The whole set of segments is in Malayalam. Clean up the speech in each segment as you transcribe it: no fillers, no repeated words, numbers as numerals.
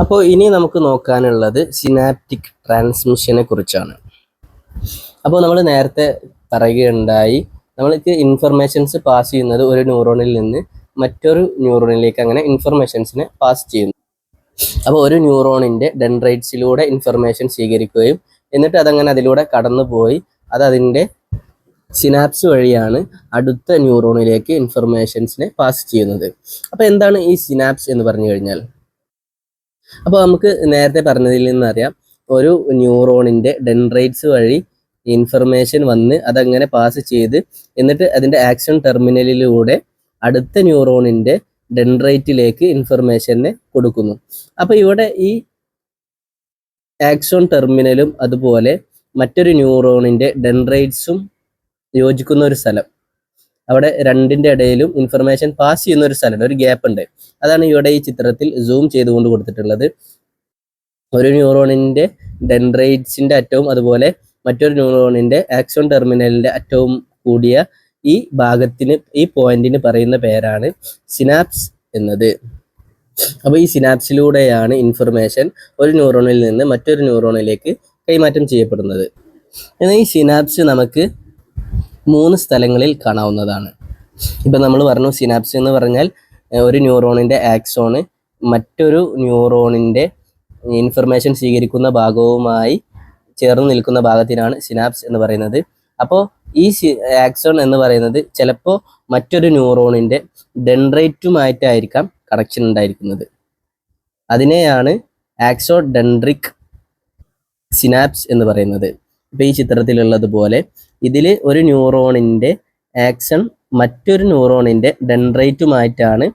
അപ്പോൾ ഇനി നമുക്ക് നോക്കാനുള്ളത് സിനാപ്റ്റിക് ട്രാൻസ്മിഷനെ കുറിച്ചാണ്. അപ്പോൾ നമ്മൾ നേരത്തെ പറയുകയുണ്ടായി, നമ്മൾക്ക് ഇൻഫർമേഷൻസ് പാസ് ചെയ്യുന്നത് ഒരു ന്യൂറോണിൽ നിന്ന് മറ്റൊരു ന്യൂറോണിലേക്ക് അങ്ങനെ ഇൻഫർമേഷൻസിനെ പാസ് ചെയ്യുന്നു. അപ്പോൾ ഒരു ന്യൂറോണിൻ്റെ ഡെൻഡ്രൈറ്റ്സിലൂടെ ഇൻഫർമേഷൻ സ്വീകരിക്കുകയും എന്നിട്ട് അതങ്ങനെ അതിലൂടെ കടന്നുപോയി അതിൻ്റെ സിനാപ്സ് വഴിയാണ് അടുത്ത ന്യൂറോണിലേക്ക് ഇൻഫർമേഷൻസിനെ പാസ് ചെയ്യുന്നത്. അപ്പോൾ എന്താണ് ഈ സിനാപ്സ് എന്ന് പറഞ്ഞു കഴിഞ്ഞാൽ, അപ്പോൾ നമുക്ക് നേരത്തെ പറഞ്ഞതിൽ നിന്നറിയാം, ഒരു ന്യൂറോണിൻ്റെ ഡെൻഡ്രൈറ്റ്സ് വഴി ഇൻഫർമേഷൻ വന്ന് അതങ്ങനെ പാസ് ചെയ്ത് എന്നിട്ട് അതിൻ്റെ ആക്ഷൻ ടെർമിനലിലൂടെ അടുത്ത ന്യൂറോണിൻ്റെ ഡെൻഡ്രൈറ്റിലേക്ക് ഇൻഫർമേഷനെ കൊടുക്കുന്നു. അപ്പോൾ ഇവിടെ ഈ ആക്സോൺ ടെർമിനലും അതുപോലെ മറ്റൊരു ന്യൂറോണിൻ്റെ ഡെൻഡ്രൈറ്റ്സും യോജിക്കുന്ന ഒരു സ്ഥലം, അവിടെ രണ്ടിൻ്റെ ഇടയിലും ഇൻഫർമേഷൻ പാസ് ചെയ്യുന്ന ഒരു സ്ഥലമുണ്ട്, ഒരു ഗ്യാപ്പ് ഉണ്ട്. അതാണ് ഇവിടെ ഈ ചിത്രത്തിൽ സൂം ചെയ്തുകൊണ്ട് കൊടുത്തിട്ടുള്ളത്. ഒരു ന്യൂറോണിൻ്റെ ഡെൻഡ്രൈറ്റ്സിൻ്റെ അറ്റവും അതുപോലെ മറ്റൊരു ന്യൂറോണിൻ്റെ ആക്സോൺ ടെർമിനലിൻ്റെ അറ്റവും കൂടിയ ഈ ഭാഗത്തിന്, ഈ പോയിന്റിന് പറയുന്ന പേരാണ് സിനാപ്സ് എന്നത്. അപ്പോൾ ഈ സിനാപ്സിലൂടെയാണ് ഇൻഫർമേഷൻ ഒരു ന്യൂറോണിൽ നിന്ന് മറ്റൊരു ന്യൂറോണിലേക്ക് കൈമാറ്റം ചെയ്യപ്പെടുന്നത്. എന്നാൽ ഈ സിനാപ്സ് നമുക്ക് 3 സ്ഥലങ്ങളിൽ കാണാവുന്നതാണ്. ഇപ്പം നമ്മൾ പറഞ്ഞു, സിനാപ്സ് എന്ന് പറഞ്ഞാൽ ഒരു ന്യൂറോണിൻ്റെ ആക്സോണ് മറ്റൊരു ന്യൂറോണിൻ്റെ ഇൻഫർമേഷൻ സ്വീകരിക്കുന്ന ഭാഗവുമായി ചേർന്ന് നിൽക്കുന്ന ഭാഗത്തിനാണ് സിനാപ്സ് എന്ന് പറയുന്നത്. അപ്പോൾ ഈ ആക്സോൺ എന്ന് പറയുന്നത് ചിലപ്പോൾ മറ്റൊരു ന്യൂറോണിൻ്റെ ഡെൻഡ്രൈറ്റുമായിട്ടായിരിക്കാം കണക്ഷൻ ഉണ്ടായിരിക്കുന്നത്. അതിനെയാണ് ആക്സോഡെൻഡ്രിക് സിനാപ്സ് എന്ന് പറയുന്നത്. ഇപ്പോൾ ഈ ചിത്രത്തിലുള്ളതുപോലെ ഇതിൽ ഒരു ന്യൂറോണിൻ്റെ ആക്സൺ മറ്റൊരു ന്യൂറോണിൻ്റെ ഡെൻഡ്രൈറ്റുമായിട്ടാണ്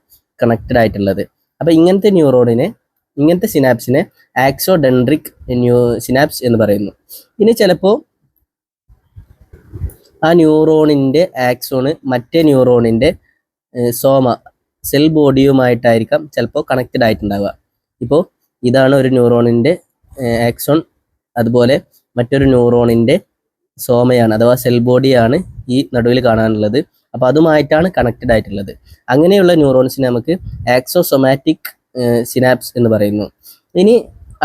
കണക്റ്റഡ് ആയിട്ടുള്ളത്. അപ്പോൾ ഇങ്ങനത്തെ സിനാപ്സിനെ ആക്സോഡെൻഡ്രിക് സിനാപ്സ് എന്ന് പറയുന്നു. ഇനി ചിലപ്പോൾ ആ ന്യൂറോണിൻ്റെ ആക്സോണ് മറ്റേ ന്യൂറോണിൻ്റെ സെൽ ബോഡിയുമായിട്ടായിരിക്കാം ചിലപ്പോൾ കണക്റ്റഡ് ആയിട്ടുണ്ടാവുക. ഇപ്പോൾ ഇതാണ് ഒരു ന്യൂറോണിൻ്റെ ആക്സോൺ, അതുപോലെ മറ്റൊരു ന്യൂറോണിൻ്റെ സോമയാണ് അഥവാ സെൽ ബോഡിയാണ് ഈ നടുവിൽ കാണാനുള്ളത്. അപ്പോൾ അതുമായിട്ടാണ് കണക്റ്റഡ് ആയിട്ടുള്ളത്. അങ്ങനെയുള്ള ന്യൂറോൺസിനെ നമുക്ക് ആക്സോസൊമാറ്റിക് സിനാപ്സ് എന്ന് പറയുന്നു. ഇനി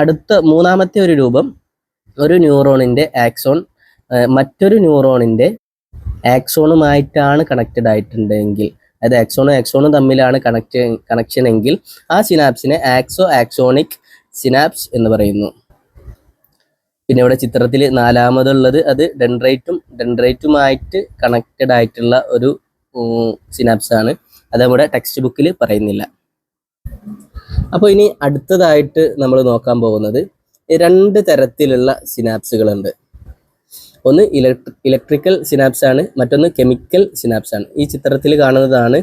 അടുത്ത മൂന്നാമത്തെ ഒരു രൂപം, ഒരു ന്യൂറോണിൻ്റെ ആക്സോൺ മറ്റൊരു ന്യൂറോണിൻ്റെ ആക്സോണുമായിട്ടാണ് കണക്റ്റഡ് ആയിട്ടുണ്ടെങ്കിൽ, അതായത് ആക്സോണും തമ്മിലാണ് കണക്ഷൻ എങ്കിൽ ആ സിനാപ്സിനെ ആക്സോണിക് സിനാപ്സ് എന്ന് പറയുന്നു. പിന്നെ ഇവിടെ ചിത്രത്തിൽ നാലാമതുള്ളത് അത് ഡെൻഡ്രൈറ്റുമായിട്ട് കണക്റ്റഡ് ആയിട്ടുള്ള ഒരു സിനാപ്സ് ആണ്. അത് നമ്മുടെ ടെക്സ്റ്റ് ബുക്കിൽ പറയുന്നില്ല. അപ്പോൾ ഇനി അടുത്തതായിട്ട് നമ്മൾ നോക്കാൻ പോകുന്നത് 2 തരത്തിലുള്ള സിനാപ്സുകളുണ്ട്. ഒന്ന് ഇലക്ട്രിക്കൽ സിനാപ്സ് ആണ്, മറ്റൊന്ന് കെമിക്കൽ സിനാപ്സ് ആണ്. ഈ ചിത്രത്തിൽ കാണുന്നതാണ്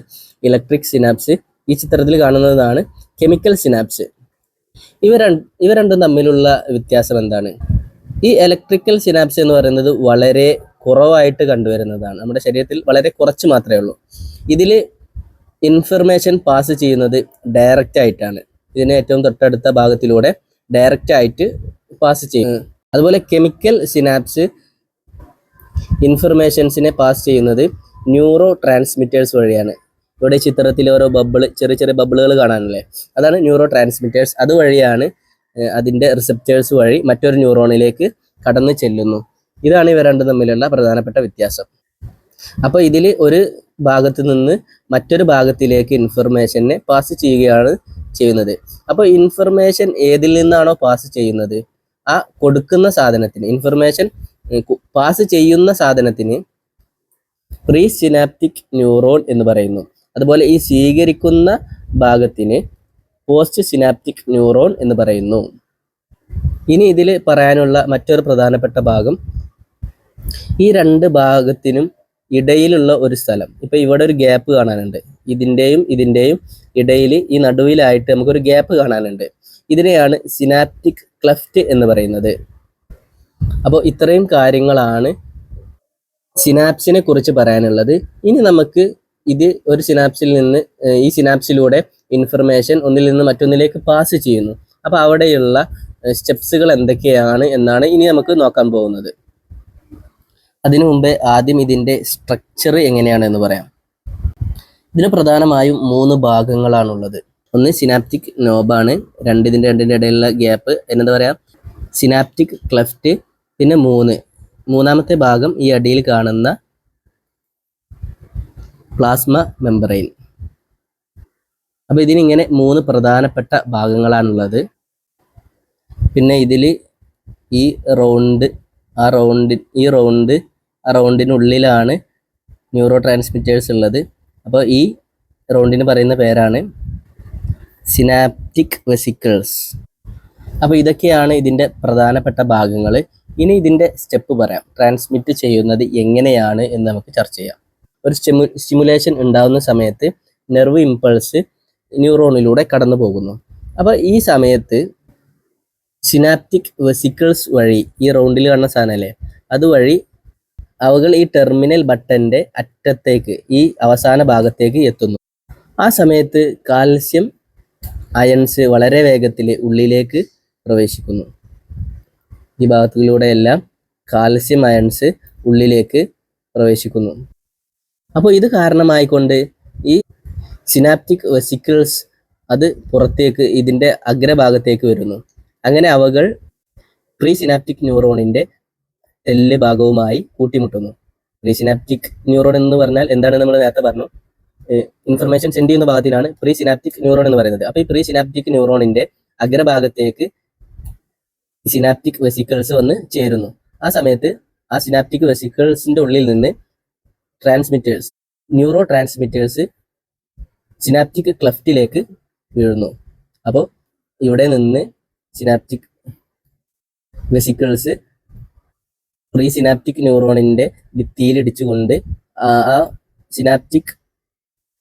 ഇലക്ട്രിക് സിനാപ്സ്, ഈ ചിത്രത്തിൽ കാണുന്നതാണ് കെമിക്കൽ സിനാപ്സ്. ഇവ രണ്ടും തമ്മിലുള്ള വ്യത്യാസം എന്താണ്? ഈ ഇലക്ട്രിക്കൽ സിനാപ്സ് എന്ന് പറയുന്നത് വളരെ കുറവായിട്ട് കണ്ടുവരുന്നതാണ്. നമ്മുടെ ശരീരത്തിൽ വളരെ കുറച്ച് മാത്രമേ ഉള്ളൂ. ഇതിൽ ഇൻഫർമേഷൻ പാസ് ചെയ്യുന്നത് ഡയറക്റ്റ് ആയിട്ടാണ്. ഇതിന് ഏറ്റവും തൊട്ടടുത്ത ഭാഗത്തിലൂടെ ഡയറക്റ്റ് ആയിട്ട് പാസ് ചെയ്യും. അതുപോലെ കെമിക്കൽ സിനാപ്സ് ഇൻഫർമേഷൻസിനെ പാസ് ചെയ്യുന്നത് ന്യൂറോ ട്രാൻസ്മിറ്റേഴ്സ് വഴിയാണ്. ഇവിടെ ചിത്രത്തിൽ ഓരോ ചെറിയ ചെറിയ ബബിളുകൾ കാണാനല്ലേ, അതാണ് ന്യൂറോ ട്രാൻസ്മിറ്റേഴ്സ്. അതുവഴിയാണ് അതിൻ്റെ റിസപ്റ്റേഴ്സ് വഴി മറ്റൊരു ന്യൂറോണിലേക്ക് കടന്നു ചെല്ലുന്നു. ഇതാണ് ഇവ രണ്ടും തമ്മിലുള്ള പ്രധാനപ്പെട്ട വ്യത്യാസം. അപ്പോൾ ഇതിൽ ഒരു ഭാഗത്ത് നിന്ന് മറ്റൊരു ഭാഗത്തിലേക്ക് ഇൻഫർമേഷനെ പാസ് ചെയ്യുകയാണ് ചെയ്യുന്നത്. അപ്പോൾ ഇൻഫർമേഷൻ ഏതിൽ നിന്നാണോ പാസ് ചെയ്യുന്നത്, ആ കൊടുക്കുന്ന സാധനത്തിന്, ഇൻഫർമേഷൻ പാസ് ചെയ്യുന്ന സാധനത്തിന് പ്രീ സിനാപ്റ്റിക് ന്യൂറോൺ എന്ന് പറയുന്നു. അതുപോലെ ഈ സ്വീകരിക്കുന്ന ഭാഗത്തിന് പോസ്റ്റ് സിനാപ്റ്റിക് ന്യൂറോൺ എന്ന് പറയുന്നു. ഇനി ഇതിൽ പറയാനുള്ള മറ്റൊരു പ്രധാനപ്പെട്ട ഭാഗം, ഈ 2 ഭാഗത്തിനും ഇടയിലുള്ള ഒരു സ്ഥലം. ഇപ്പം ഇവിടെ ഒരു ഗ്യാപ്പ് കാണാനുണ്ട്, ഇതിൻ്റെയും ഇടയിൽ ഈ നടുവിലായിട്ട് നമുക്കൊരു ഗ്യാപ്പ് കാണാനുണ്ട്. ഇതിനെയാണ് സിനാപ്റ്റിക് ക്ലെഫ്റ്റ് എന്ന് പറയുന്നത്. അപ്പോൾ ഇത്രയും കാര്യങ്ങളാണ് സിനാപ്സിനെ കുറിച്ച് പറയാനുള്ളത്. ഇനി നമുക്ക് ഇത് ഒരു സിനാപ്സിൽ നിന്ന്, ഈ സിനാപ്സിലൂടെ ഇൻഫർമേഷൻ ഒന്നിൽ നിന്ന് മറ്റൊന്നിലേക്ക് പാസ് ചെയ്യുന്നു. അപ്പോൾ അവിടെയുള്ള സ്റ്റെപ്സുകൾ എന്തൊക്കെയാണ് എന്നാണ് ഇനി നമുക്ക് നോക്കാൻ പോകുന്നത്. അതിനു മുമ്പേ ആദ്യം ഇതിൻ്റെ സ്ട്രക്ചർ എങ്ങനെയാണെന്ന് പറയാം. ഇതിന് പ്രധാനമായും 3 ഭാഗങ്ങളാണുള്ളത്. ഒന്ന് സിനാപ്റ്റിക് നോബാണ്, ഇതിൻ്റെ രണ്ടിൻ്റെ ഇടയിലുള്ള ഗ്യാപ്പ് എന്താ പറയുക, സിനാപ്റ്റിക് ക്ലെഫ്റ്റ്. പിന്നെ മൂന്നാമത്തെ ഭാഗം ഈ അടിയിൽ കാണുന്ന പ്ലാസ്മ മെമ്പറൈൻ. അപ്പോൾ ഇതിനിങ്ങനെ 3 പ്രധാനപ്പെട്ട ഭാഗങ്ങളാണുള്ളത്. പിന്നെ ഇതിൽ ഈ റൗണ്ടിനുള്ളിലാണ് ന്യൂറോ ട്രാൻസ്മിറ്റേഴ്സ് ഉള്ളത്. അപ്പോൾ ഈ റൗണ്ടിന് പറയുന്ന പേരാണ് സിനാപ്റ്റിക് വെസിക്കിൾസ്. അപ്പോൾ ഇതൊക്കെയാണ് ഇതിൻ്റെ പ്രധാനപ്പെട്ട ഭാഗങ്ങൾ. ഇനി ഇതിൻ്റെ സ്റ്റെപ്പ് പറയാം, ട്രാൻസ്മിറ്റ് ചെയ്യുന്നത് എങ്ങനെയാണ് എന്ന് നമുക്ക് ചർച്ച ചെയ്യാം. ഒരു സ്റ്റിമുലേഷൻ ഉണ്ടാകുന്ന സമയത്ത് നെർവ് ഇമ്പൾസ് ന്യൂറോണിലൂടെ കടന്നു പോകുന്നു. അപ്പോൾ ഈ സമയത്ത് സിനാപ്റ്റിക് വെസിക്കിൾസ് വഴി, ഈ റൗണ്ടിൽ കാണുന്ന സാധനമല്ലേ, അതുവഴി അവകൾ ഈ ടെർമിനൽ ബട്ടൻ്റെ അറ്റത്തേക്ക്, ഈ അവസാന ഭാഗത്തേക്ക് എത്തുന്നു. ആ സമയത്ത് കാൽസ്യം അയൺസ് വളരെ വേഗത്തിൽ ഉള്ളിലേക്ക് പ്രവേശിക്കുന്നു. ഈ ഭാഗത്തിലൂടെയെല്ലാം കാൽസ്യം അയൺസ് ഉള്ളിലേക്ക് പ്രവേശിക്കുന്നു. അപ്പോൾ ഇത് കാരണമായിക്കൊണ്ട് ഈ സിനാപ്റ്റിക് വെസിക്കിൾസ് അത് പുറത്തേക്ക്, ഇതിൻ്റെ അഗ്രഭാഗത്തേക്ക് വരുന്നു. അങ്ങനെ അവകൾ പ്രീ സിനാപ്റ്റിക് ന്യൂറോണിൻ്റെ സെല്ല് ഭാഗവുമായി കൂട്ടിമുട്ടുന്നു. പ്രീ സിനാപ്റ്റിക് ന്യൂറോൺ എന്ന് പറഞ്ഞാൽ എന്താണെന്ന് നമ്മൾ നേരത്തെ പറഞ്ഞു, ഇൻഫർമേഷൻ സെൻഡ് ചെയ്യുന്ന ഭാഗത്തിനാണ് പ്രീ സിനാപ്റ്റിക് ന്യൂറോൺ എന്ന് പറയുന്നത്. അപ്പോൾ ഈ പ്രീ സിനാപ്റ്റിക് ന്യൂറോണിൻ്റെ അഗ്രഭാഗത്തേക്ക് സിനാപ്റ്റിക് വെസിക്കിൾസ് വന്ന് ചേരുന്നു. ആ സമയത്ത് ആ സിനാപ്റ്റിക് വെസിക്കിൾസിൻ്റെ ഉള്ളിൽ നിന്ന് ന്യൂറോ ട്രാൻസ്മിറ്റേഴ്സ് സിനാപ്റ്റിക് ക്ലെഫ്റ്റിലേക്ക് വീഴുന്നു. അപ്പോൾ ഇവിടെ നിന്ന് സിനാപ്റ്റിക് വെസിക്കിൾസ് പ്രീ സിനാപ്റ്റിക് ന്യൂറോണിൻ്റെ ഭിത്തിയിലിടിച്ചുകൊണ്ട് ആ സിനാപ്റ്റിക്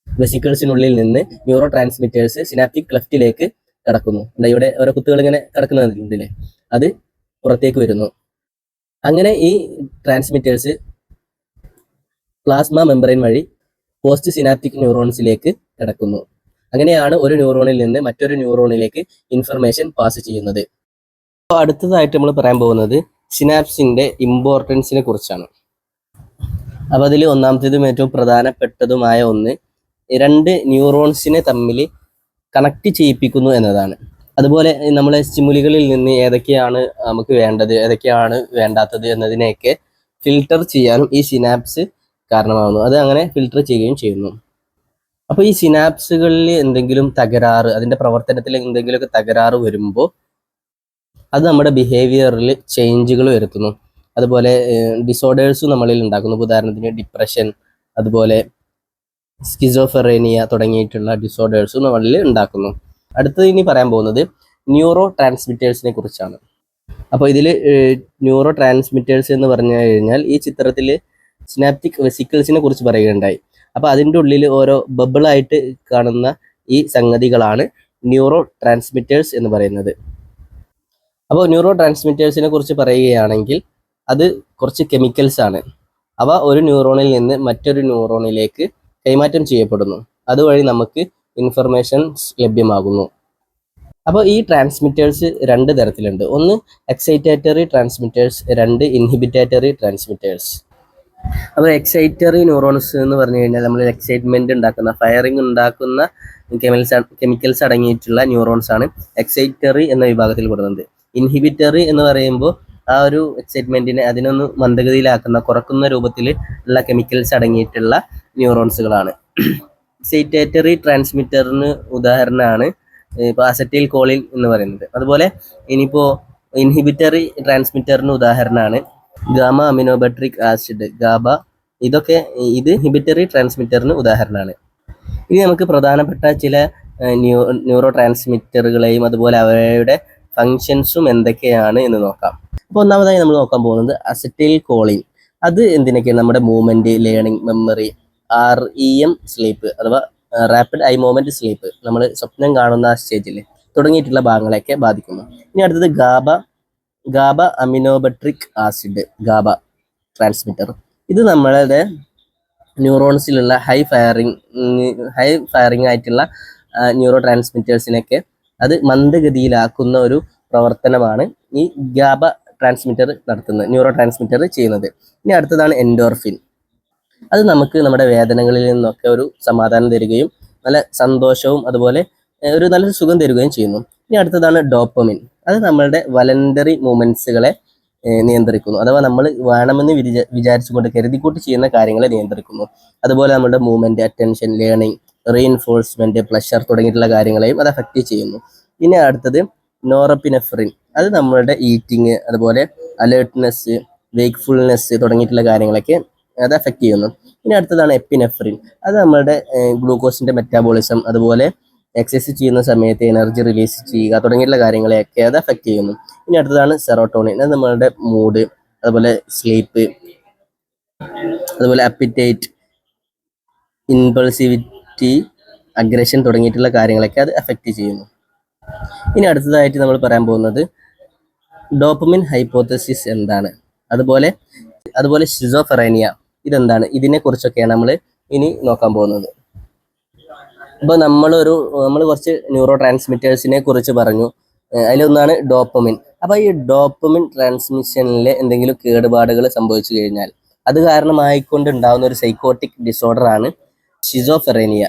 വെസിക്കിൾസിനുള്ളിൽ നിന്ന് ന്യൂറോ ട്രാൻസ്മിറ്റേഴ്സ് സിനാപ്റ്റിക് ക്ലെഫ്റ്റിലേക്ക് കടക്കുന്നു. ഇവിടെ ഓരോ കുത്തുകൾ ഇങ്ങനെ കിടക്കുന്നുണ്ടല്ലേ, അത് പുറത്തേക്ക് വരുന്നു. അങ്ങനെ ഈ ട്രാൻസ്മിറ്റേഴ്സ് പ്ലാസ്മ മെമ്പറൈൻ വഴി പോസ്റ്റ് സിനാപ്റ്റിക് ന്യൂറോൺസിലേക്ക് കിടക്കുന്നു. അങ്ങനെയാണ് ഒരു ന്യൂറോണിൽ നിന്ന് മറ്റൊരു ന്യൂറോണിലേക്ക് ഇൻഫർമേഷൻ പാസ് ചെയ്യുന്നത്. അപ്പോൾ അടുത്തതായിട്ട് നമ്മൾ പറയാൻ പോകുന്നത് സിനാപ്സിൻ്റെ ഇമ്പോർട്ടൻസിനെ കുറിച്ചാണ്. അപ്പോൾ അതിൽ ഒന്നാമത്തേതും ഏറ്റവും പ്രധാനപ്പെട്ടതുമായ ഒന്ന്, 2 ന്യൂറോൺസിനെ തമ്മിൽ കണക്ട് ചെയ്യിപ്പിക്കുന്നു എന്നതാണ്. അതുപോലെ നമ്മളെ സ്റ്റിമുലികളിൽ നിന്ന് ഏതൊക്കെയാണ് നമുക്ക് വേണ്ടത്, ഏതൊക്കെയാണ് വേണ്ടാത്തത് എന്നതിനെയൊക്കെ ഫിൽട്ടർ ചെയ്യാനും ഈ സിനാപ്സ് കാരണമാകുന്നു. അത് അങ്ങനെ ഫിൽട്ടർ ചെയ്യുകയും ചെയ്യുന്നു. അപ്പോൾ ഈ സിനാപ്സുകളിൽ എന്തെങ്കിലും തകരാറ്, അതിൻ്റെ പ്രവർത്തനത്തിൽ എന്തെങ്കിലുമൊക്കെ തകരാറ് വരുമ്പോൾ അത് നമ്മുടെ ബിഹേവിയറിൽ ചേഞ്ചുകൾ വരുത്തുന്നു. അതുപോലെ ഡിസോർഡേഴ്സും നമ്മളിൽ ഉണ്ടാക്കുന്നു. ഉദാഹരണത്തിന് ഡിപ്രഷൻ, അതുപോലെ സ്കിസോഫ്രെനിയ തുടങ്ങിയിട്ടുള്ള ഡിസോർഡേഴ്സും നമ്മളിൽ ഉണ്ടാക്കുന്നു. അടുത്തത് ഇനി പറയാൻ പോകുന്നത് ന്യൂറോ ട്രാൻസ്മിറ്റേഴ്സിനെ കുറിച്ചാണ്. അപ്പോൾ ഇതിൽ ന്യൂറോ ട്രാൻസ്മിറ്റേഴ്സ് എന്ന് പറഞ്ഞു കഴിഞ്ഞാൽ ഈ ചിത്രത്തിൽ സിനാപ്റ്റിക് വെസിക്കിൾസിനെ കുറിച്ച് പറയുകയുണ്ടായി. അപ്പോൾ അതിൻ്റെ ഉള്ളിൽ ഓരോ ബബിളായിട്ട് കാണുന്ന ഈ സംഗതികളാണ് ന്യൂറോ ട്രാൻസ്മിറ്റേഴ്സ് എന്ന് പറയുന്നത്. അപ്പോൾ ന്യൂറോ ട്രാൻസ്മിറ്റേഴ്സിനെ കുറിച്ച് പറയുകയാണെങ്കിൽ അത് കുറച്ച് കെമിക്കൽസ് ആണ്. അവ ഒരു ന്യൂറോണിൽ നിന്ന് മറ്റൊരു ന്യൂറോണിലേക്ക് കൈമാറ്റം ചെയ്യപ്പെടുന്നു. അതുവഴി നമുക്ക് ഇൻഫർമേഷൻസ് ലഭ്യമാകുന്നു. അപ്പോൾ ഈ ട്രാൻസ്മിറ്റേഴ്സ് 2 തരത്തിലുണ്ട്. ഒന്ന് എക്സൈറ്റേറ്ററി ട്രാൻസ്മിറ്റേഴ്സ്, 2 ഇൻഹിബിറ്റേറ്ററി ട്രാൻസ്മിറ്റേഴ്സ്. അപ്പോൾ എക്സൈറ്ററി ന്യൂറോൺസ് എന്ന് പറഞ്ഞു കഴിഞ്ഞാൽ നമ്മൾ എക്സൈറ്റ്മെൻറ്റ് ഉണ്ടാക്കുന്ന, ഫയറിംഗ് ഉണ്ടാക്കുന്ന കെമിക്കൽസ് അടങ്ങിയിട്ടുള്ള ന്യൂറോൺസ് ആണ് എക്സൈറ്ററി എന്ന വിഭാഗത്തിൽ പെടുന്നത്. ഇൻഹിബിറ്ററി എന്ന് പറയുമ്പോൾ ആ ഒരു എക്സൈറ്റ്മെൻറ്റിനെ അതിനൊന്ന് മന്ദഗതിയിലാക്കുന്ന, കുറക്കുന്ന രൂപത്തിൽ ഉള്ള കെമിക്കൽസ് അടങ്ങിയിട്ടുള്ള ന്യൂറോൺസുകളാണ്. എക്സൈറ്റേറ്ററി ട്രാൻസ്മിറ്ററിന് ഉദാഹരണമാണ് ഇപ്പോൾ അസറ്റൈൽ കോളിൻ എന്ന് പറയുന്നത്. അതുപോലെ ഇനിയിപ്പോൾ ഇൻഹിബിറ്ററി ട്രാൻസ്മിറ്ററിന് ഉദാഹരണമാണ് ഗാമ അമിനോബട്രിക് ആസിഡ്, ഗാബ. ഇത് ഇൻഹിബിറ്ററി ട്രാൻസ്മിറ്ററിന് ഉദാഹരണമാണ്. ഇനി നമുക്ക് പ്രധാനപ്പെട്ട ചില ന്യൂറോ ട്രാൻസ്മിറ്ററുകളെയും അതുപോലെ അവയുടെ ഫങ്ഷൻസും എന്തൊക്കെയാണ് എന്ന് നോക്കാം. അപ്പോൾ ഒന്നാമതായി നമ്മൾ നോക്കാൻ പോകുന്നത് അസറ്റൈൽ കോളിൻ. അത് എന്തിനൊക്കെയാണ്? നമ്മുടെ movement, learning, memory, REM sleep അഥവാ റാപ്പിഡ് ഐ മൂവ്മെൻറ്റ് സ്ലീപ്പ്, നമ്മൾ സ്വപ്നം കാണുന്ന ആ സ്റ്റേജിൽ തുടങ്ങിയിട്ടുള്ള ഭാഗങ്ങളെയൊക്കെ ബാധിക്കുന്നു. ഇനി അടുത്തത് ഗാബ അമിനോബട്രിക് ആസിഡ്, ഗാബ ട്രാൻസ്മിറ്റർ. ഇത് നമ്മളുടെ ന്യൂറോൺസിലുള്ള ഹൈ ഫയറിംഗ് ആയിട്ടുള്ള ന്യൂറോ ട്രാൻസ്മിറ്റേഴ്സിനൊക്കെ അത് മന്ദഗതിയിലാക്കുന്ന ഒരു പ്രവർത്തനമാണ് ഈ ഗാബ ന്യൂറോ ട്രാൻസ്മിറ്റർ ചെയ്യുന്നത്. ഇനി അടുത്തതാണ് എൻഡോർഫിൻ. അത് നമുക്ക് നമ്മുടെ വേദനകളിൽ നിന്നൊക്കെ ഒരു സമാധാനം തരികയും നല്ല സന്തോഷവും അതുപോലെ ഒരു നല്ലൊരു സുഖം തരികയും ചെയ്യുന്നു. ഇനി അടുത്തതാണ് ഡോപ്പമിൻ. അത് നമ്മളുടെ വലണ്ടറി മൂവ്മെന്റ്സുകളെ നിയന്ത്രിക്കുന്നു. അഥവാ നമ്മൾ വേണമെന്ന് വിചാരിച്ചുകൊണ്ട് കരുതിക്കൂട്ടി ചെയ്യുന്ന കാര്യങ്ങളെ നിയന്ത്രിക്കുന്നു. അതുപോലെ നമ്മുടെ movement, attention, learning, reinforcement, pleasure തുടങ്ങിയിട്ടുള്ള കാര്യങ്ങളെയും അത് അഫക്റ്റ് ചെയ്യുന്നു. ഇനി അടുത്തത് നോറപ്പിനെഫ്രിൻ. അത് നമ്മളുടെ ഈറ്റിംഗ്, അതുപോലെ അലേർട്ട്നെസ്, വേക്ക്ഫുൾനെസ് തുടങ്ങിയിട്ടുള്ള കാര്യങ്ങളൊക്കെ അത് അഫക്റ്റ് ചെയ്യുന്നു. ഇനി അടുത്തതാണ് എപ്പിനെഫ്രിൻ. അത് നമ്മളുടെ ഗ്ലൂക്കോസിന്റെ മെറ്റാബോളിസം, അതുപോലെ എക്സസൈസ് ചെയ്യുന്ന സമയത്ത് എനർജി റിലീസ് ചെയ്യുക തുടങ്ങിയിട്ടുള്ള കാര്യങ്ങളെയൊക്കെ അത് അഫക്റ്റ് ചെയ്യുന്നു. ഇനി അടുത്തതാണ് സെറോട്ടോണിൻ. അത് നമ്മളുടെ മൂഡ്, അതുപോലെ സ്ലീപ്പ്, അതുപോലെ അപ്പിറ്റൈറ്റ്, ഇൻപൾസിവിറ്റി, അഗ്രഷൻ തുടങ്ങിയിട്ടുള്ള കാര്യങ്ങളൊക്കെ അത് അഫക്റ്റ് ചെയ്യുന്നു. ഇനി അടുത്തതായിട്ട് നമ്മൾ പറയാൻ പോകുന്നത് ഡോപ്പമിൻ ഹൈപ്പോത്തസിസ് എന്താണ്, അതുപോലെ ഷിസോഫ്രെനിയ ഇതെന്താണ്, ഇതിനെക്കുറിച്ചൊക്കെയാണ് നമ്മൾ ഇനി നോക്കാൻ പോകുന്നത്. അപ്പോൾ നമ്മൾ കുറച്ച് ന്യൂറോ ട്രാൻസ്മിറ്റേഴ്സിനെ കുറിച്ച് പറഞ്ഞു. അതിലൊന്നാണ് ഡോപ്പമിൻ. അപ്പോൾ ഈ ഡോപ്പമിൻ ട്രാൻസ്മിഷനിൽ എന്തെങ്കിലും കേടുപാടുകൾ സംഭവിച്ചു കഴിഞ്ഞാൽ അത് കാരണമായിക്കൊണ്ട് ഉണ്ടാകുന്ന ഒരു സൈക്കോട്ടിക് ഡിസോർഡർ ആണ് ഷിസോഫ്രെനിയ.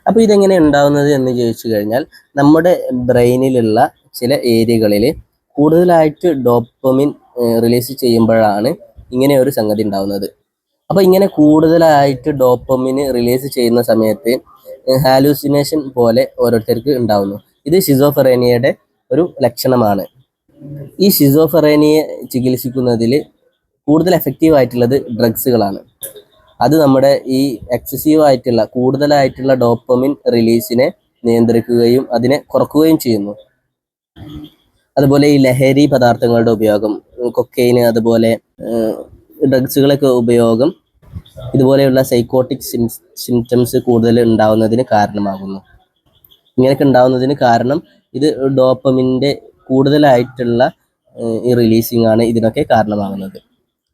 അപ്പോൾ ഇതെങ്ങനെ ഉണ്ടാകുന്നത് എന്ന് ചോദിച്ചു കഴിഞ്ഞാൽ നമ്മുടെ ബ്രെയിനിലുള്ള ചില ഏരിയകളിൽ കൂടുതലായിട്ട് ഡോപ്പമിൻ റിലീസ് ചെയ്യുമ്പോഴാണ് ഇങ്ങനെ ഒരു സംഗതി ഉണ്ടാകുന്നത്. അപ്പോൾ ഇങ്ങനെ കൂടുതലായിട്ട് ഡോപ്പമിൻ റിലീസ് ചെയ്യുന്ന സമയത്ത് ഹാലൂസിനേഷൻ പോലെ ഓരോരുത്തർക്ക് ഉണ്ടാവുന്നു. ഇത് ഷിസോഫ്രെനിയയുടെ ഒരു ലക്ഷണമാണ്. ഈ ഷിസോഫ്രെനിയെ ചികിത്സിക്കുന്നതിൽ കൂടുതൽ എഫക്റ്റീവ് ആയിട്ടുള്ളത് ഡ്രഗ്സുകളാണ്. അത് നമ്മുടെ ഈ എക്സസീവ് ആയിട്ടുള്ള കൂടുതലായിട്ടുള്ള ഡോപ്പമിൻ റിലീസിനെ നിയന്ത്രിക്കുകയും അതിനെ കുറക്കുകയും ചെയ്യുന്നു. അതുപോലെ ഈ ലഹരി പദാർത്ഥങ്ങളുടെ ഉപയോഗം, കൊക്കൈന്, അതുപോലെ ഡ്രഗ്സുകളൊക്കെ ഉപയോഗം ഇതുപോലെയുള്ള സൈക്കോട്ടിക് സിംറ്റംസ് കൂടുതൽ ഉണ്ടാവുന്നതിന് കാരണമാകുന്നു. ഇങ്ങനെയൊക്കെ ഉണ്ടാവുന്നതിന് കാരണം ഇത് ഡോപ്പമിൻ്റെ കൂടുതലായിട്ടുള്ള ഈ റിലീസിംഗ് ആണ് ഇതിനൊക്കെ കാരണമാകുന്നത്.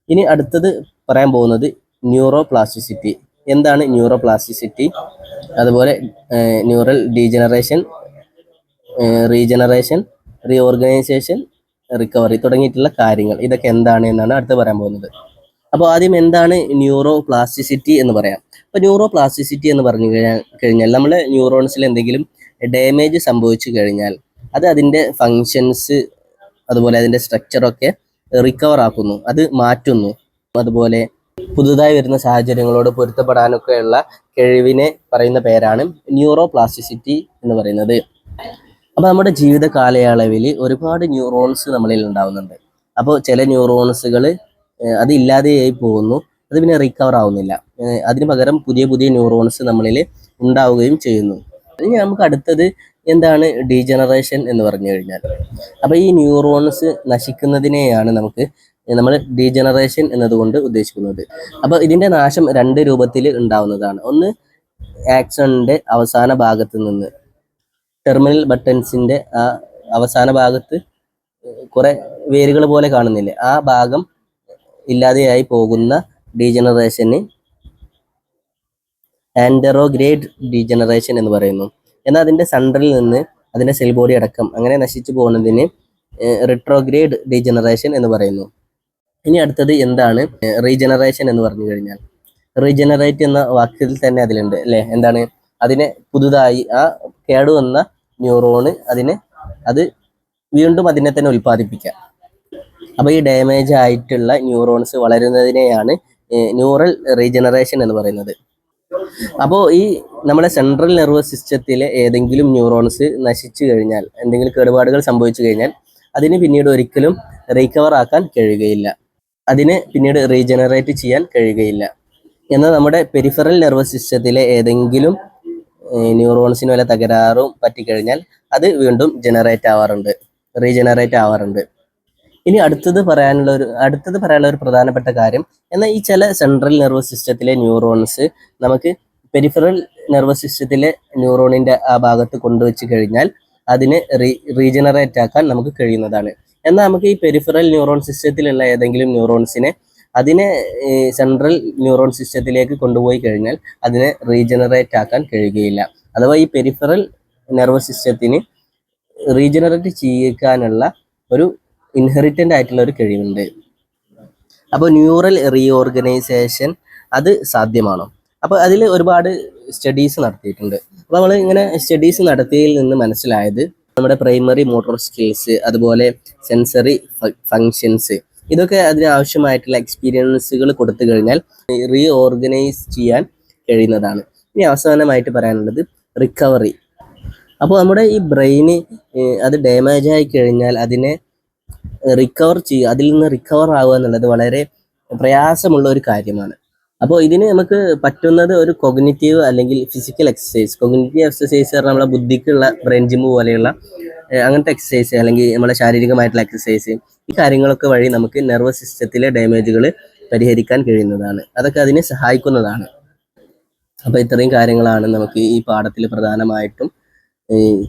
ഇനി അടുത്തത് പറയാൻ പോകുന്നത് ന്യൂറോ പ്ലാസ്റ്റിസിറ്റി. എന്താണ് ന്യൂറോ പ്ലാസ്റ്റിസിറ്റി, അതുപോലെ neural degeneration, regeneration, reorganisation, recovery തുടങ്ങിയിട്ടുള്ള കാര്യങ്ങൾ, ഇതൊക്കെ എന്താണ് എന്നാണ് അടുത്ത് പറയാൻ പോകുന്നത്. അപ്പോൾ ആദ്യം എന്താണ് ന്യൂറോ പ്ലാസ്റ്റിസിറ്റി എന്ന് പറയാം. അപ്പോൾ ന്യൂറോ പ്ലാസ്റ്റിസിറ്റി എന്ന് പറഞ്ഞു കഴിഞ്ഞാൽ നമ്മുടെ ന്യൂറോൺസിൽ എന്തെങ്കിലും ഡാമേജ് സംഭവിച്ചു കഴിഞ്ഞാൽ അത് അതിൻ്റെ ഫങ്ഷൻസ്, അതുപോലെ അതിൻ്റെ സ്ട്രക്ചറൊക്കെ റിക്കവർ ആക്കുന്നു, അത് മാറ്റുന്നു. അതുപോലെ പുതുതായി വരുന്ന സാഹചര്യങ്ങളോട് പൊരുത്തപ്പെടാനൊക്കെയുള്ള കഴിവിനെ പറയുന്ന പേരാണ് ന്യൂറോ പ്ലാസ്റ്റിസിറ്റി എന്ന് പറയുന്നത്. അപ്പോൾ നമ്മുടെ ജീവിത കാലയളവിൽ ഒരുപാട് ന്യൂറോൺസ് നമ്മളിൽ ഉണ്ടാവുന്നുണ്ട്. അപ്പോൾ ചില ന്യൂറോൺസുകൾ അത് ഇല്ലാതെയായി പോകുന്നു, അത് പിന്നെ റിക്കവർ ആവുന്നില്ല. അതിന് പകരം പുതിയ പുതിയ ന്യൂറോൺസ് നമ്മളിൽ ഉണ്ടാവുകയും ചെയ്യുന്നു. ഇനി നമുക്ക് അടുത്തത് എന്താണ് ഡീജനറേഷൻ എന്ന് പറഞ്ഞു കഴിഞ്ഞാൽ, അപ്പോൾ ഈ ന്യൂറോൺസ് നശിക്കുന്നതിനെയാണ് നമ്മൾ ഡീജനറേഷൻ എന്നതുകൊണ്ട് ഉദ്ദേശിക്കുന്നത്. അപ്പോൾ ഇതിൻ്റെ നാശം രണ്ട് രൂപത്തിൽ ഉണ്ടാവുന്നതാണ്. ഒന്ന്, ആക്സണിൻ്റെ അവസാന ഭാഗത്ത് നിന്ന്, ടെർമിനൽ ബട്ടൺസിൻ്റെ ആ അവസാന ഭാഗത്ത് കുറെ വേരുകൾ പോലെ കാണുന്നില്ലേ, ആ ഭാഗം ഇല്ലാതെയായി പോകുന്ന ഡീജനറേഷന് ആൻഡറോഗ്രേഡ് ഡീജനറേഷൻ എന്ന് പറയുന്നു. എന്നാൽ അതിൻ്റെ സെൻട്രലിൽ നിന്ന് അതിൻ്റെ സെൽ ബോഡി അടക്കം അങ്ങനെ നശിച്ചു പോകുന്നതിന് റിട്രോഗ്രേഡ് ഡീജനറേഷൻ എന്ന് പറയുന്നു. ഇനി അടുത്തത് എന്താണ് റീജനറേഷൻ എന്ന് പറഞ്ഞു കഴിഞ്ഞാൽ, റീജനറേറ്റ് എന്ന വാക്കിൽ തന്നെ അതിലുണ്ട് അല്ലേ, എന്താണ്, അതിനെ പുതുതായി ആ കേടുവന്ന ന്യൂറോണ് അത് വീണ്ടും അതിനെ തന്നെ ഉൽപ്പാദിപ്പിക്കുക. അപ്പോൾ ഈ ഡാമേജ് ആയിട്ടുള്ള ന്യൂറോൺസ് വളരുന്നതിനെയാണ് ന്യൂറൽ റീജനറേഷൻ എന്ന് പറയുന്നത്. അപ്പോൾ ഈ നമ്മുടെ സെൻട്രൽ നെർവസ് സിസ്റ്റത്തിലെ ഏതെങ്കിലും ന്യൂറോൺസ് നശിച്ചു കഴിഞ്ഞാൽ, എന്തെങ്കിലും കേടുപാടുകൾ സംഭവിച്ചു കഴിഞ്ഞാൽ അതിന് പിന്നീട് ഒരിക്കലും റീകവർ ആക്കാൻ കഴിയുകയില്ല, അതിന് പിന്നീട് റീജനറേറ്റ് ചെയ്യാൻ കഴിയുകയില്ല. എന്നാൽ നമ്മുടെ പെരിഫറൽ നെർവസ് സിസ്റ്റത്തിലെ ഏതെങ്കിലും ന്യൂറോൺസിന് വല്ല തകരാറും പറ്റിക്കഴിഞ്ഞാൽ അത് വീണ്ടും റീജനറേറ്റ് ആവാറുണ്ട്. ഇനി അടുത്തത് പറയാനുള്ള ഒരു പ്രധാനപ്പെട്ട കാര്യം, എന്നാൽ ഈ ചില സെൻട്രൽ നെർവസ് സിസ്റ്റത്തിലെ ന്യൂറോൺസ് നമുക്ക് പെരിഫറൽ നെർവസ് സിസ്റ്റത്തിലെ ന്യൂറോണിൻ്റെ ആ ഭാഗത്ത് കൊണ്ടുവച്ച് കഴിഞ്ഞാൽ അതിനെ റീജനറേറ്റ് ആക്കാൻ നമുക്ക് കഴിയുന്നതാണ്. എന്നാൽ നമുക്ക് ഈ പെരിഫറൽ ന്യൂറോൺ സിസ്റ്റത്തിലുള്ള ഏതെങ്കിലും ന്യൂറോൺസിനെ അതിനെ സെൻട്രൽ ന്യൂറോൺ സിസ്റ്റത്തിലേക്ക് കൊണ്ടുപോയി കഴിഞ്ഞാൽ അതിനെ റീജനറേറ്റ് ആക്കാൻ കഴിയുകയില്ല. അഥവാ ഈ പെരിഫറൽ നെർവസ് സിസ്റ്റത്തിന് റീജനറേറ്റ് ചെയ്യാനുള്ള ഒരു ഇൻഹെറിറ്റൻ്റ് ആയിട്ടുള്ള ഒരു കഴിവുണ്ട്. അപ്പോൾ ന്യൂറൽ റീഓർഗനൈസേഷൻ അത് സാധ്യമാണോ? അപ്പോൾ അതിൽ ഒരുപാട് സ്റ്റഡീസ് നടത്തിയിട്ടുണ്ട്. അപ്പോൾ നമ്മൾ ഇങ്ങനെ സ്റ്റഡീസ് നടത്തിയതിൽ നിന്ന് മനസ്സിലായത് നമ്മുടെ പ്രൈമറി മോട്ടോർ സ്കിൽസ്, അതുപോലെ സെൻസറി ഫങ്ഷൻസ്, ഇതൊക്കെ അതിന് ആവശ്യമായിട്ടുള്ള എക്സ്പീരിയൻസുകൾ കൊടുത്തു കഴിഞ്ഞാൽ റീ ഓർഗനൈസ് ചെയ്യാൻ കഴിയുന്നതാണ്. ഇനി അവസാനമായിട്ട് പറയാനുള്ളത് റിക്കവറി. അപ്പോൾ നമ്മുടെ ഈ ബ്രെയിന് അത് ഡാമേജ് ആയി കഴിഞ്ഞാൽ അതിനെ റിക്കവർ ചെയ്യുക, അതിൽ നിന്ന് റിക്കവർ ആവുക എന്നുള്ളത് വളരെ പ്രയാസമുള്ള ഒരു കാര്യമാണ്. അപ്പോൾ ഇതിന് നമുക്ക് പറ്റുന്നത് ഒരു കൊഗ്നിറ്റീവ് അല്ലെങ്കിൽ ഫിസിക്കൽ എക്സസൈസ്. കൊഗ്നിറ്റീവ് എക്സസൈസ് പറഞ്ഞാൽ നമ്മളെ ബുദ്ധിക്കുള്ള ബ്രെയിൻ ജിം പോലെയുള്ള അങ്ങനത്തെ എക്സസൈസ്, അല്ലെങ്കിൽ നമ്മുടെ ശാരീരികമായിട്ടുള്ള എക്സസൈസ്, ഈ കാര്യങ്ങളൊക്കെ വഴി നമുക്ക് നെർവസ് സിസ്റ്റത്തിലെ ഡാമേജുകൾ പരിഹരിക്കാൻ കഴിയുന്നതാണ്. അതൊക്കെ അതിനെ സഹായിക്കുന്നതാണ്. അപ്പോൾ ഇത്രയും കാര്യങ്ങളാണ് നമുക്ക് ഈ പാഠത്തിൽ പ്രധാനമായിട്ടും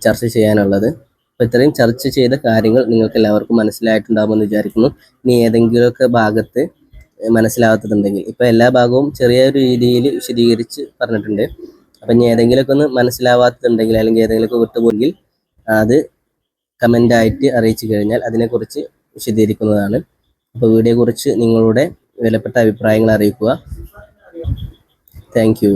ചർച്ച ചെയ്യാനുള്ളത്. അപ്പോൾ ഇത്രയും ചർച്ച ചെയ്ത കാര്യങ്ങൾ നിങ്ങൾക്ക് എല്ലാവർക്കും മനസ്സിലായിട്ടുണ്ടാകുമെന്ന് വിചാരിക്കുന്നു. ഇനി ഏതെങ്കിലുമൊക്കെ ഭാഗത്ത് മനസ്സിലാവാത്തതുണ്ടെങ്കിൽ, ഇപ്പോൾ എല്ലാ ഭാഗവും ചെറിയൊരു രീതിയിൽ വിശദീകരിച്ച് പറഞ്ഞിട്ടുണ്ട്. അപ്പം ഇനി ഏതെങ്കിലുമൊക്കെ ഒന്ന് മനസ്സിലാവാത്തതുണ്ടെങ്കിൽ അല്ലെങ്കിൽ ഏതെങ്കിലുമൊക്കെ വിട്ടുപോയെങ്കിൽ അത് കമൻ്റായിട്ട് അറിയിച്ചു കഴിഞ്ഞാൽ അതിനെക്കുറിച്ച് വിശദീകരിക്കുന്നതാണ്. അപ്പോൾ വീഡിയോയെക്കുറിച്ച് നിങ്ങളുടെ വിലപ്പെട്ട അഭിപ്രായങ്ങൾ അറിയിക്കുക. Thank you.